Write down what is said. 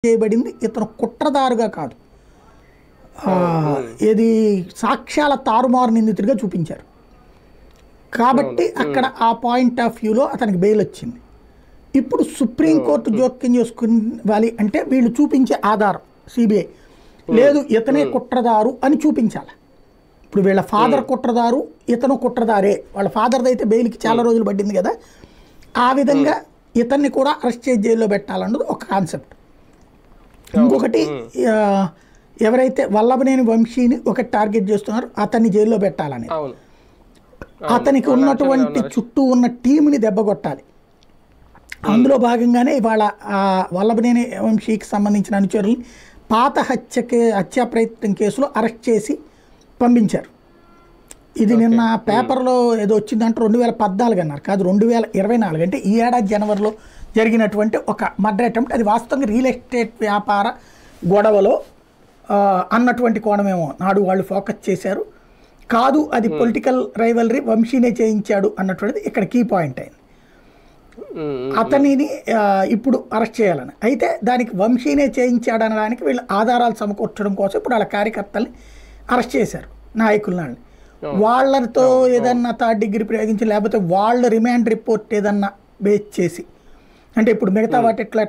చేయబడింది ఇతను కుట్రదారుగా కాదు, ఏది సాక్ష్యాల తారుమారు నిందితుడిగా చూపించారు కాబట్టి అక్కడ ఆ పాయింట్ ఆఫ్ వ్యూలో అతనికి బెయిల్ వచ్చింది. ఇప్పుడు సుప్రీంకోర్టు జోక్యం చేసుకోవాలి అంటే వీళ్ళు చూపించే ఆధారం సిబిఐ లేదు ఇతనే కుట్రదారు అని చూపించాలి. ఇప్పుడు వీళ్ళ ఫాదర్ కుట్రదారు, ఇతను కుట్రదారే, వాళ్ళ ఫాదర్ది అయితే బెయిల్కి చాలా రోజులు పట్టింది కదా, ఆ విధంగా ఇతన్ని కూడా అరెస్ట్ చేసి జైల్లో పెట్టాలన్నది ఒక కాన్సెప్ట్. ఇంకొకటి ఎవరైతే వల్లభనేని వంశీని ఒక టార్గెట్ చేస్తున్నారో అతన్ని జైల్లో పెట్టాలని, అతనికి ఉన్నటువంటి చుట్టూ ఉన్న టీంని దెబ్బకొట్టాలి. అందులో భాగంగానే ఇవాళ వల్లభనేని వంశీకి సంబంధించిన అనుచరుల్ని పాత హత్యా ప్రయత్నం కేసులో అరెస్ట్ చేసి పంపించారు. ఇది నిన్న పేపర్లో ఏదో వచ్చిందంటే 2014 అన్నారు, కాదు 2024 అంటే ఈ ఏడాది జనవరిలో జరిగినటువంటి ఒక మర్డర్ అటెంప్ట్. అది వాస్తవంగా రియల్ ఎస్టేట్ వ్యాపార గొడవలో అన్నటువంటి కోణమేమో నాడు వాళ్ళు ఫోకస్ చేశారు. కాదు అది పొలిటికల్ రైవలరీ, వంశీనే చేయించాడు అన్నటువంటిది ఇక్కడ కీ పాయింట్ అయింది. అతనిని ఇప్పుడు అరెస్ట్ చేయాలని అయితే దానికి వంశీనే చేయించాడు అనడానికి వీళ్ళు ఆధారాలు సమకూర్చడం కోసం ఇప్పుడు వాళ్ళ కార్యకర్తల్ని అరెస్ట్ చేశారు, నాయకులని. వాళ్ళతో ఏదన్నా థర్డ్ డిగ్రీ ప్రయోగించి లేకపోతే వాళ్ళ రిమాండ్ రిపోర్ట్ ఏదన్నా బేస్ చేసి, అంటే ఇప్పుడు మిగతా వాటి ఎట్లా